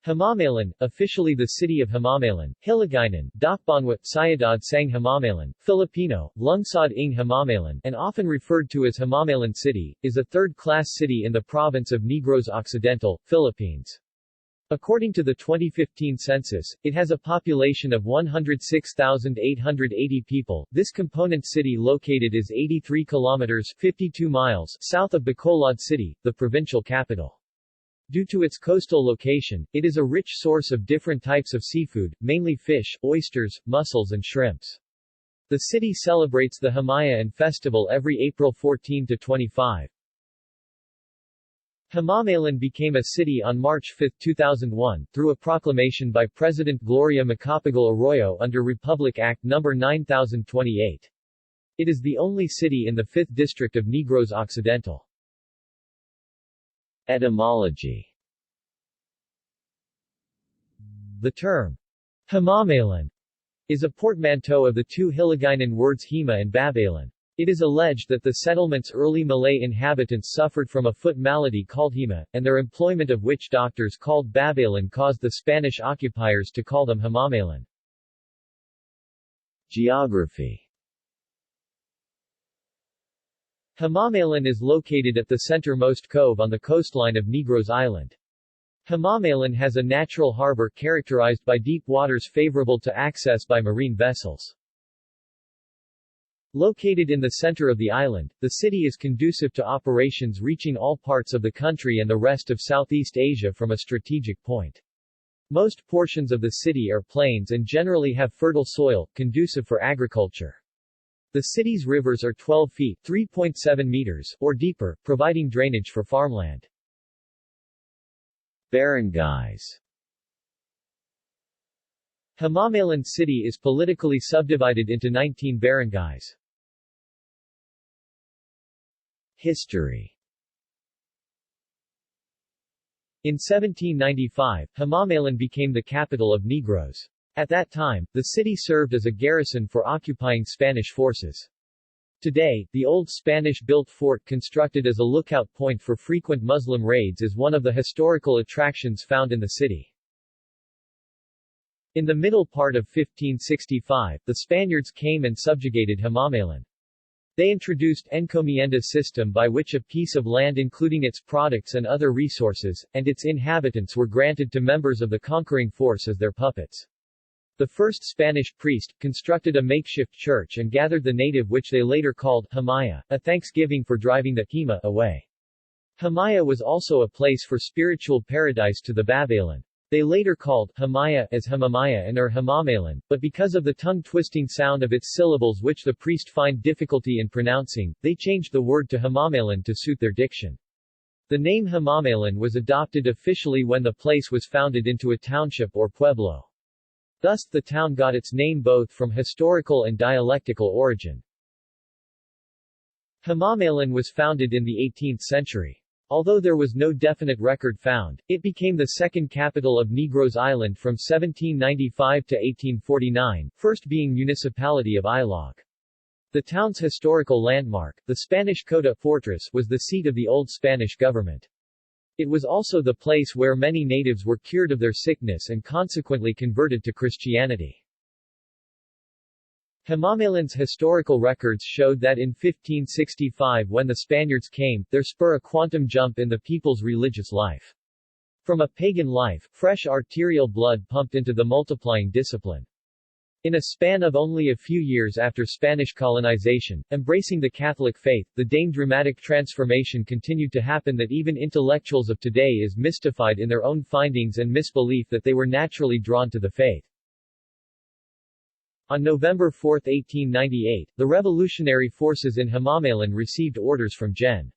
Himamaylan, officially the city of Himamaylan, Hiligaynon, Dakbanwa, Sayadad Sang Himamaylan, Filipino, Lungsod ng Himamaylan, and often referred to as Himamaylan City, is a third-class city in the province of Negros Occidental, Philippines. According to the 2015 census, it has a population of 106,880 people. This component city located is 83 kilometers 52 miles south of Bacolod City, the provincial capital. Due to its coastal location, it is a rich source of different types of seafood, mainly fish, oysters, mussels and shrimps. The city celebrates the Himamaylan festival every April 14 to 25. Himamaylan became a city on March 5, 2001, through a proclamation by President Gloria Macapagal Arroyo under Republic Act No. 9028. It is the only city in the 5th District of Negros Occidental. Etymology. The term Himamaylan is a portmanteau of the two Hiligaynon words Hima and Babaylan. It is alleged that the settlement's early Malay inhabitants suffered from a foot malady called Hima, and their employment of witch doctors called Babaylan caused the Spanish occupiers to call them Himamaylan. Geography. Himamaylan is located at the centermost cove on the coastline of Negros Island. Himamaylan has a natural harbor characterized by deep waters favorable to access by marine vessels. Located in the center of the island, the city is conducive to operations reaching all parts of the country and the rest of Southeast Asia from a strategic point. Most portions of the city are plains and generally have fertile soil, conducive for agriculture. The city's rivers are 12 feet 3.7 meters or deeper, providing drainage for farmland. Barangays. Himamaylan City is politically subdivided into 19 barangays. History. In 1795, Himamaylan became the capital of Negros. At that time, the city served as a garrison for occupying Spanish forces. Today, the old Spanish-built fort constructed as a lookout point for frequent Muslim raids is one of the historical attractions found in the city. In the middle part of 1565, the Spaniards came and subjugated Himamaylan. They introduced encomienda system by which a piece of land including its products and other resources, and its inhabitants were granted to members of the conquering force as their puppets. The first Spanish priest constructed a makeshift church and gathered the native which they later called Himaya, a thanksgiving for driving the Hima away. Himaya was also a place for spiritual paradise to the Babaylan. They later called Himaya as Himamaya and or Himamaylan, but because of the tongue-twisting sound of its syllables which the priest find difficulty in pronouncing, they changed the word to Himamaylan to suit their diction. The name Himamaylan was adopted officially when the place was founded into a township or pueblo. Thus, the town got its name both from historical and dialectical origin. Himamaylan was founded in the 18th century. Although there was no definite record found, it became the second capital of Negros Island from 1795 to 1849, first being municipality of Ilog. The town's historical landmark, the Spanish Cota Fortress, was the seat of the old Spanish government. It was also the place where many natives were cured of their sickness and consequently converted to Christianity. Himamaylan's historical records showed that in 1565 when the Spaniards came, there spur a quantum jump in the people's religious life. From a pagan life, fresh arterial blood pumped into the multiplying discipline. In a span of only a few years after Spanish colonization, embracing the Catholic faith, the same dramatic transformation continued to happen that even intellectuals of today is mystified in their own findings and misbelief that they were naturally drawn to the faith. On November 4, 1898, the revolutionary forces in Himamaylan received orders from Gen.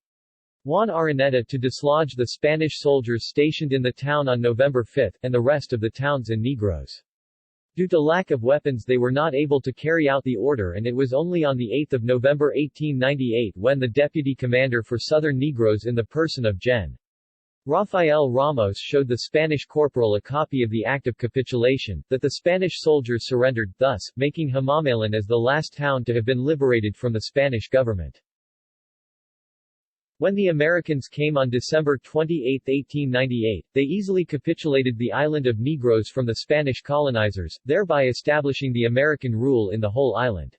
Juan Araneta to dislodge the Spanish soldiers stationed in the town on November 5, and the rest of the towns in Negros. Due to lack of weapons they were not able to carry out the order, and it was only on 8 November 1898 when the deputy commander for southern Negros in the person of Gen. Rafael Ramos showed the Spanish corporal a copy of the Act of Capitulation, that the Spanish soldiers surrendered, thus, making Himamaylan as the last town to have been liberated from the Spanish government. When the Americans came on December 28, 1898, they easily capitulated the island of Negros from the Spanish colonizers, thereby establishing the American rule in the whole island.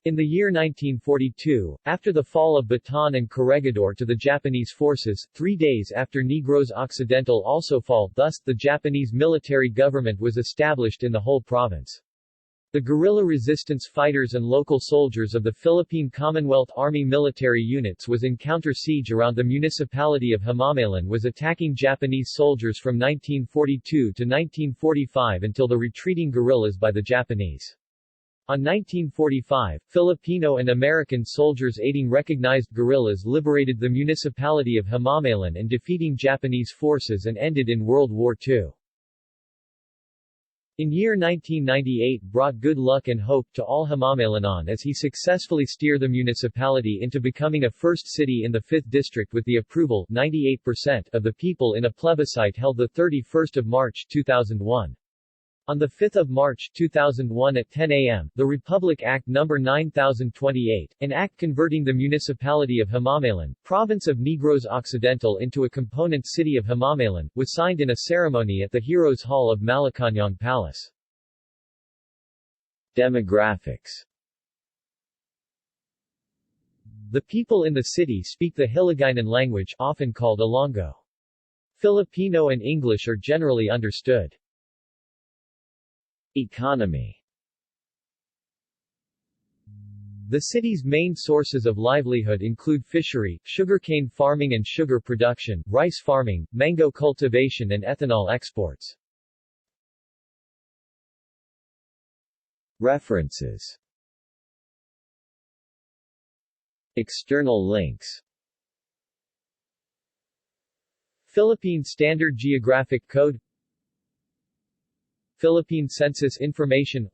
In the year 1942, after the fall of Bataan and Corregidor to the Japanese forces, 3 days after Negros Occidental also fall, thus, the Japanese military government was established in the whole province. The guerrilla resistance fighters and local soldiers of the Philippine Commonwealth Army military units was in counter-siege around the municipality of Himamaylan was attacking Japanese soldiers from 1942 to 1945 until the retreating guerrillas by the Japanese. On 1945, Filipino and American soldiers aiding recognized guerrillas liberated the municipality of Himamaylan and defeating Japanese forces and ended in World War II. In year 1998 brought good luck and hope to all Himamaylanon as he successfully steered the municipality into becoming a first city in the 5th district with the approval 98% of the people in a plebiscite held 31 March 2001. On 5 March 2001 at 10 a.m., the Republic Act No. 9028, an act converting the municipality of Himamaylan, province of Negros Occidental into a component city of Himamaylan, was signed in a ceremony at the Heroes Hall of Malacañang Palace. Demographics. The people in the city speak the Hiligaynon language, often called Ilonggo. Filipino and English are generally understood. Economy. The city's main sources of livelihood include fishery, sugarcane farming and sugar production, rice farming, mango cultivation and ethanol exports. References. External links. Philippine Standard Geographic Code, Philippine Census Information,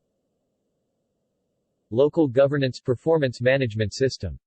Local Governance Performance Management System.